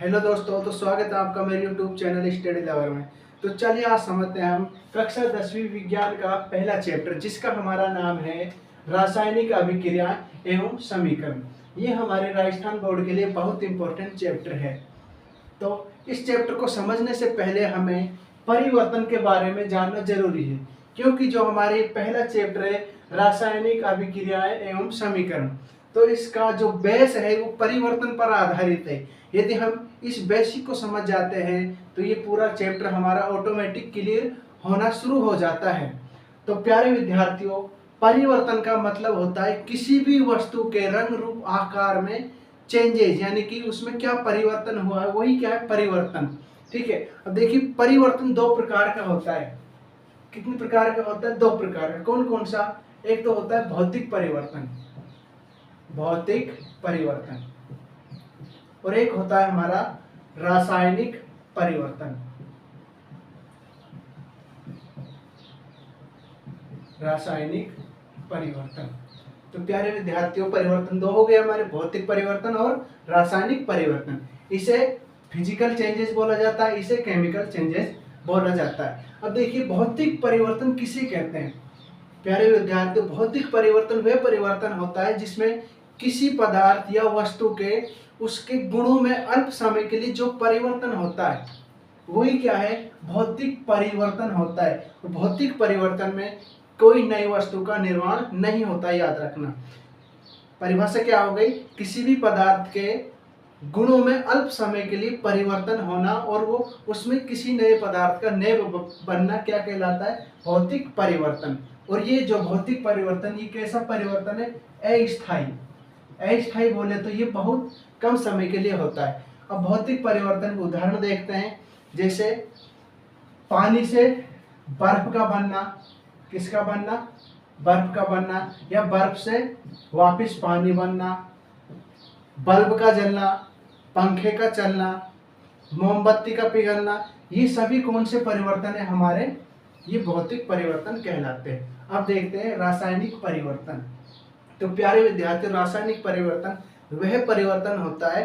Hello दोस्तों, तो स्वागत है आपका मेरे यूट्यूब चैनल स्टडी लवर में। तो चलिए आज समझते हैं हम कक्षा 10वीं विज्ञान का पहला चैप्टर, जिसका हमारा नाम है रासायनिक अभिक्रिया एवं समीकरण। ये हमारे राजस्थान बोर्ड के लिए बहुत इंपॉर्टेंट चैप्टर है। तो इस चैप्टर को समझने से पहले हमें परिवर्तन के बारे में जानना जरूरी है, क्योंकि जो हमारे पहला चैप्टर है रासायनिक अभिक्रियाएं एवं समीकरण, तो इसका जो बेस है वो परिवर्तन पर आधारित है। यदि हम इस बेसिक को समझ जाते हैं तो ये पूरा चैप्टर हमारा ऑटोमेटिक क्लियर होना शुरू हो जाता है। तो प्यारे विद्यार्थियों, परिवर्तन का मतलब होता है किसी भी वस्तु के रंग रूप आकार में चेंजेस, यानी कि उसमें क्या परिवर्तन हुआ है वही क्या है परिवर्तन। ठीक है, अब देखिए परिवर्तन दो प्रकार का होता है। कितने प्रकार का होता है? दो प्रकार का। कौन कौन सा? एक तो होता है भौतिक परिवर्तन, भौतिक परिवर्तन, और एक होता है हमारा रासायनिक परिवर्तन, रासायनिक परिवर्तन। तो प्यारे विद्यार्थियों, परिवर्तन दो हो गए हमारे, भौतिक परिवर्तन और रासायनिक परिवर्तन। इसे फिजिकल चेंजेस बोला जाता है, इसे केमिकल चेंजेस बोला जाता है। अब देखिए भौतिक परिवर्तन किसे कहते हैं? प्यारे विद्यार्थियों, भौतिक परिवर्तन वह परिवर्तन होता है जिसमें किसी पदार्थ या वस्तु के उसके गुणों में अल्प समय के लिए जो परिवर्तन होता है वही क्या है? भौतिक परिवर्तन होता है। तो भौतिक परिवर्तन में कोई नई वस्तु का निर्माण नहीं होता, याद रखना। परिभाषा क्या हो गई? किसी भी पदार्थ के गुणों में अल्प समय के लिए परिवर्तन होना और वो उसमें किसी नए पदार्थ का नए बनना क्या कहलाता है? भौतिक परिवर्तन। और ये जो भौतिक परिवर्तन, ये कैसा परिवर्तन है? अस्थायी। अस्थायी बोले तो ये बहुत कम समय के लिए होता है। अब भौतिक परिवर्तन के उदाहरण देखते हैं, जैसे पानी से बर्फ का बनना। किसका बनना? बर्फ का बनना। या बर्फ से वापस पानी बनना, बल्ब का जलना, पंखे का चलना, मोमबत्ती का पिघलना। ये सभी कौन से परिवर्तन है हमारे? ये भौतिक परिवर्तन कहलाते हैं। अब देखते हैं रासायनिक परिवर्तन। तो प्यारे विद्यार्थियों, रासायनिक परिवर्तन वह परिवर्तन होता है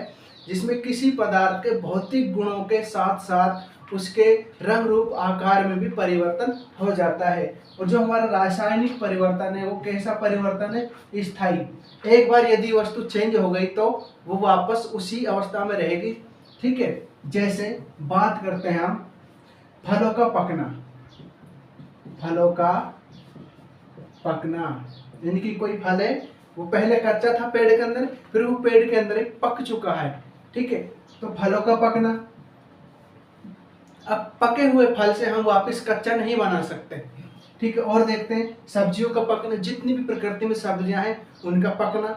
जिसमें किसी पदार्थ के भौतिक गुणों के साथ साथ उसके रंग रूप आकार में भी परिवर्तन हो जाता है। और जो हमारा रासायनिक परिवर्तन है वो कैसा परिवर्तन है? स्थायी। एक बार यदि वस्तु चेंज हो गई तो वो वापस उसी अवस्था में रहेगी। ठीक है, जैसे बात करते हैं हम फलों का पकना। फलों का पकना यानी कि कोई फल है वो पहले कच्चा था पेड़ के अंदर, फिर वो पेड़ के अंदर पक चुका है। ठीक है, तो फलों का पकना। अब पके हुए फल से हम वापस कच्चा नहीं बना सकते। ठीक है, और देखते हैं सब्जियों का पकना। जितनी भी प्रकृति में सब्जियां हैं उनका पकना।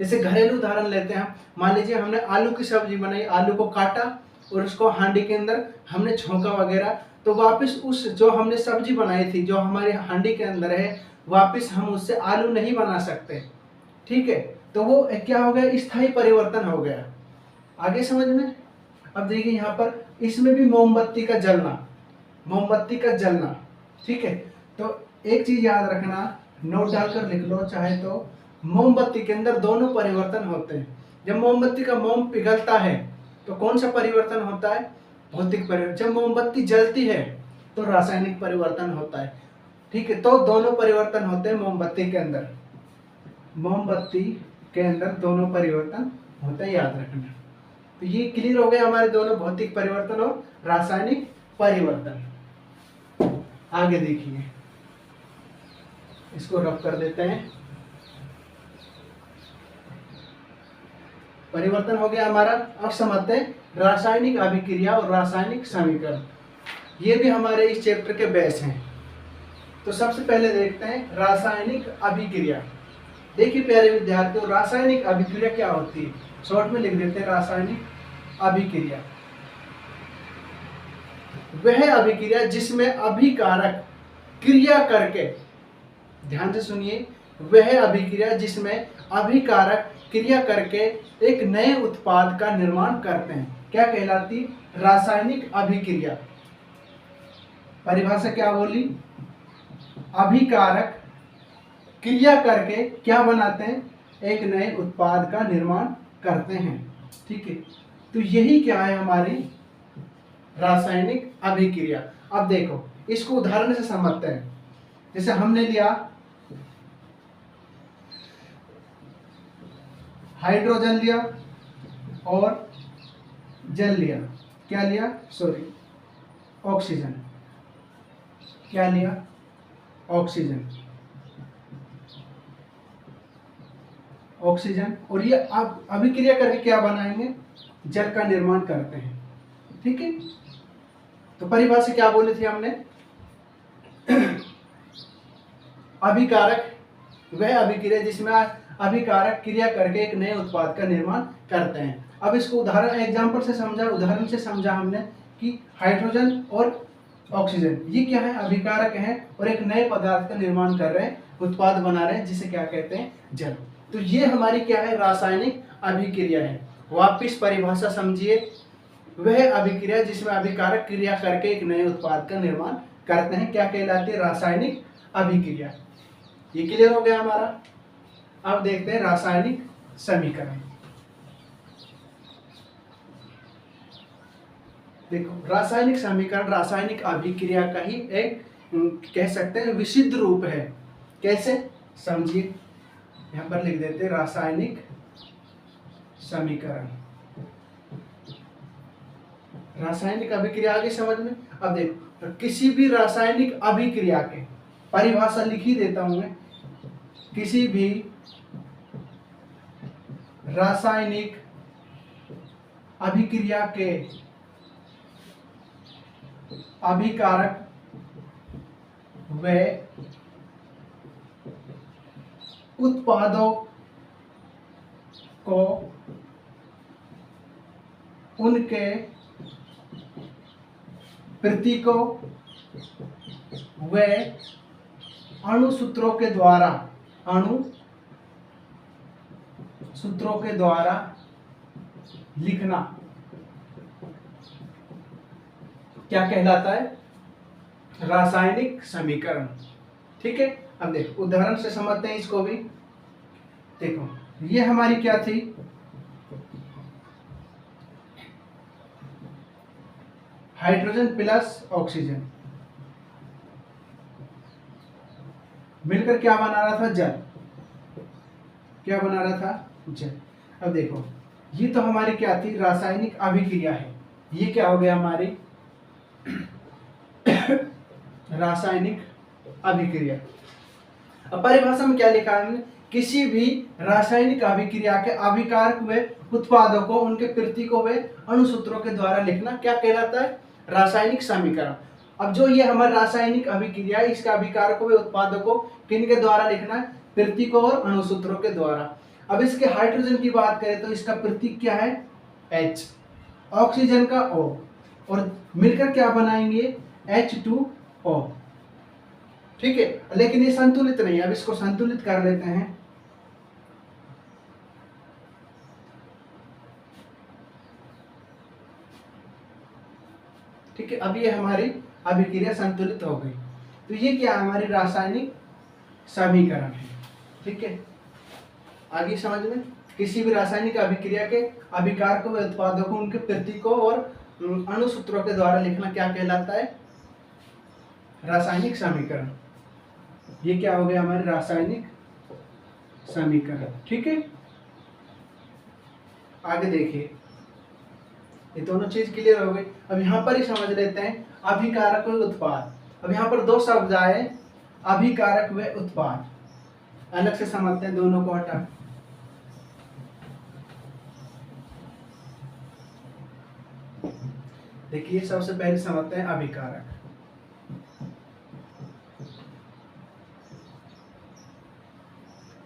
जैसे घरेलू उदाहरण लेते हैं, मान लीजिए हमने आलू की सब्जी बनाई, आलू को काटा और उसको हांडी के अंदर हमने छोंका वगैरह, तो वापस उस जो हमने सब्जी बनाई थी जो हमारे हांडी के अंदर है, वापस हम उससे आलू नहीं बना सकते। ठीक है, तो वो क्या हो गया? स्थायी परिवर्तन हो गया। आगे समझ में? अब देखिए यहाँ पर इसमें भी मोमबत्ती का जलना, मोमबत्ती का जलना। ठीक है, तो एक चीज याद रखना, नोट डालकर लिख लो चाहे तो, मोमबत्ती के अंदर दोनों परिवर्तन होते हैं। जब मोमबत्ती का मोम पिघलता है तो कौन सा परिवर्तन होता है? भौतिक परिवर्तन। जब मोमबत्ती जलती है तो रासायनिक परिवर्तन होता है। ठीक है, तो दोनों परिवर्तन होते हैं मोमबत्ती के अंदर। मोमबत्ती के अंदर दोनों परिवर्तन होते हैं, याद रखना। तो ये क्लियर हो गया हमारे दोनों भौतिक परिवर्तन और रासायनिक परिवर्तन। आगे देखिए, इसको रफ कर देते हैं। परिवर्तन हो गया हमारा। अब समझते हैं रासायनिक अभिक्रिया और रासायनिक समीकरण। ये भी हमारे इस चैप्टर के बेस हैं। तो सबसे पहले देखते हैं रासायनिक अभिक्रिया। देखिए प्यारे विद्यार्थियों, रासायनिक अभिक्रिया क्या होती है? शॉर्ट में लिख देते हैं रासायनिक अभिक्रिया। वह अभिक्रिया जिसमें अभिकारक क्रिया करके, ध्यान से सुनिए, वह अभिक्रिया जिसमें अभिकारक क्रिया करके एक नए उत्पाद का निर्माण करते हैं, क्या कहलाती? रासायनिक अभिक्रिया। परिभाषा क्या बोली? अभिकारक क्रिया करके क्या बनाते हैं? एक नए उत्पाद का निर्माण करते हैं। ठीक है, तो यही क्या है हमारी रासायनिक अभिक्रिया। अब देखो इसको उदाहरण से समझते हैं। जैसे हमने लिया हाइड्रोजन लिया और जल लिया, क्या लिया, सॉरी ऑक्सीजन, क्या लिया, ऑक्सीजन, ऑक्सीजन, और ये आप अभिक्रिया करके क्या बनाएंगे, जल का निर्माण करते हैं। ठीक है, तो परिभाषा क्या बोली थी हमने, अभिकारक वह अभिक्रिया जिसमें अभिकारक क्रिया करके एक नए उत्पाद का निर्माण करते हैं। अब इसको उदाहरण एग्जांपल से समझा, उदाहरण से समझा हमने कि हाइड्रोजन और ऑक्सीजन ये क्या है, अभिकारक है और एक नए पदार्थ का निर्माण कर रहे हैं, उत्पाद बना रहे हैं, जिसे क्या कहते हैं, जल। तो ये हमारी क्या है, रासायनिक अभिक्रिया है। वापिस परिभाषा समझिए, वह अभिक्रिया जिसमें अभिकारक क्रिया करके एक नए उत्पाद का निर्माण करते हैं, क्या कहलाती है, रासायनिक अभिक्रिया। ये क्लियर हो गया हमारा। अब देखते हैं रासायनिक समीकरण। देखो रासायनिक समीकरण रासायनिक अभिक्रिया का ही एक कह सकते हैं विशुद्ध रूप है। कैसे, समझिए, यहां पर लिख देते हैं रासायनिक समीकरण। रासायनिक अभिक्रिया आगे समझ में। अब देखो तो किसी भी रासायनिक अभिक्रिया के परिभाषा लिख ही देता हूं मैं, किसी भी रासायनिक अभिक्रिया के अभिकारक व उत्पादों को उनके प्रतीकों व अणुसूत्रों के द्वारा लिखना क्या कहलाता है, रासायनिक समीकरण। ठीक है, अब देखो उदाहरण से समझते हैं इसको भी। देखो ये हमारी क्या थी, हाइड्रोजन प्लस ऑक्सीजन मिलकर क्या बना रहा था, जल। क्या बना रहा था, जल। अब देखो ये तो हमारी क्या थी, रासायनिक अभिक्रिया है। ये क्या हो गया हमारी रासायनिक अभिक्रिया। अब परिभाषा में क्या लिखा है, किसी भी रासायनिक अभिक्रिया के अभिकारक व उत्पादों को उनके प्रतीकों व अणुसूत्रों के द्वारा लिखना क्या कहलाता है, रासायनिक समीकरण। अब जो ये हमारा रासायनिक अभिक्रिया है, इसके अभिकारकों व उत्पादों को किनके द्वारा लिखना है, प्रतीकों और अणुसूत्रों के द्वारा। अब इसके हाइड्रोजन की बात करें तो इसका प्रतीक क्या है, H, ऑक्सीजन का O, और मिलकर क्या बनाएंगे, H2O। ठीक है, लेकिन ये संतुलित नहीं है, अब इसको संतुलित कर लेते हैं। ठीक है, अब ये हमारी अभिक्रिया संतुलित हो गई। तो ये क्या हमारी रासायनिक समीकरण है। ठीक है, आगे समझ में, किसी भी रासायनिक अभिक्रिया के अभिकारकों व उत्पादों को उनके प्रतीकों और अणुसूत्रों के द्वारा लिखना क्या कहलाता है, रासायनिक समीकरण। ये क्या हो गया, हमारे रासायनिक समीकरण। ठीक है, आगे देखिए, ये दोनों चीज क्लियर हो गई। अब यहाँ पर ही समझ लेते हैं अभिकारक व उत्पाद। अब यहाँ पर दो शब्द आए, अभिकारक व उत्पाद, अलग से समझते हैं, दोनों को हटा। देखिए सबसे पहले समझते हैं अभिकारक।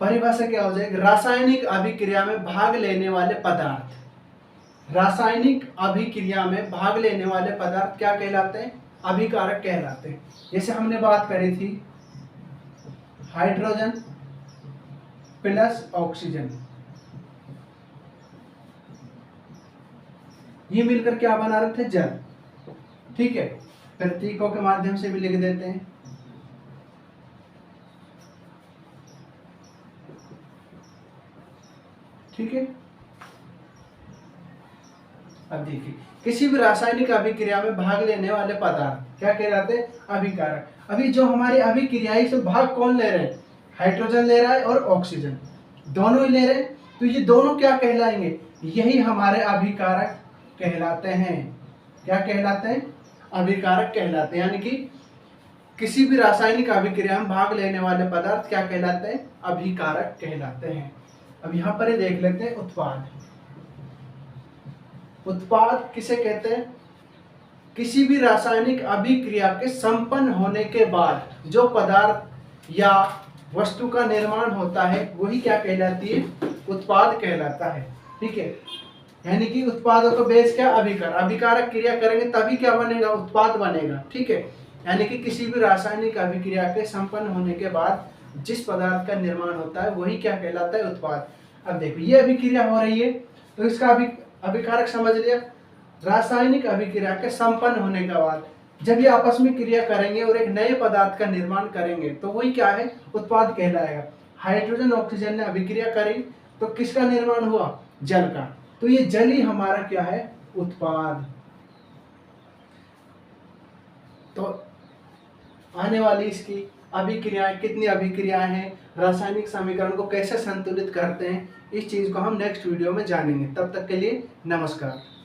परिभाषा क्या हो जाएगी, रासायनिक अभिक्रिया में भाग लेने वाले पदार्थ। रासायनिक अभिक्रिया में भाग लेने वाले पदार्थ क्या कहलाते हैं, अभिकारक कहलाते हैं। जैसे हमने बात करी थी हाइड्रोजन प्लस ऑक्सीजन, ये मिलकर क्या बना रहे थे, जल। ठीक है, प्रतीकों के माध्यम से भी लिख देते हैं। ठीक है, अब देखिए, किसी भी रासायनिक अभिक्रिया में भाग लेने वाले पदार्थ क्या कहलाते हैं? अभिकारक। अभी जो हमारी अभिक्रिया से भाग कौन ले रहे हैं? हाइड्रोजन ले रहा है और ऑक्सीजन, दोनों ही ले रहे हैं। तो ये दोनों क्या कहलाएंगे? यही हमारे अभिकारक कहलाते हैं। क्या कहलाते हैं? अभिकारक कहलाते हैं। यानी कि किसी भी रासायनिक अभिक्रिया में भाग लेने वाले पदार्थ क्या कहलाते हैं? अभिकारक कहलाते हैं। अब यहाँ पर ये देख लेते हैं उत्पाद। उत्पाद किसे कहते हैं? किसी भी रासायनिक अभिक्रिया के संपन्न होने के बाद जो पदार्थ या वस्तु का निर्माण होता है वही क्या कहलाती है? उत्पाद कहलाता है। ठीक है, यानी कि उत्पादों का बेस क्या? अभिकारक। अभिकारक क्रिया करेंगे तभी क्या बनेगा? उत्पाद बनेगा। ठीक है, यानी कि किसी भी रासायनिक अभिक्रिया के संपन्न होने के बाद जिस पदार्थ का निर्माण होता है वही क्या कहलाता है? उत्पाद। अब देखो, ये अभिक्रिया हो रही है तो इसका अभिकारक समझ लिया। रासायनिक अभिक्रिया के संपन्न होने के बाद जब ये आपस में क्रिया करेंगे और एक नए पदार्थ का निर्माण करेंगे तो वही क्या है? उत्पाद कहलाएगा। हाइड्रोजन ऑक्सीजन ने अभिक्रिया करी तो किसका निर्माण हुआ? जल का। तो ये जल ही हमारा क्या है? उत्पाद। तो आने वाली इसकी अभिक्रियाएं, कितनी अभिक्रियाएं हैं, रासायनिक समीकरण को कैसे संतुलित करते हैं, इस चीज को हम नेक्स्ट वीडियो में जानेंगे। तब तक के लिए नमस्कार।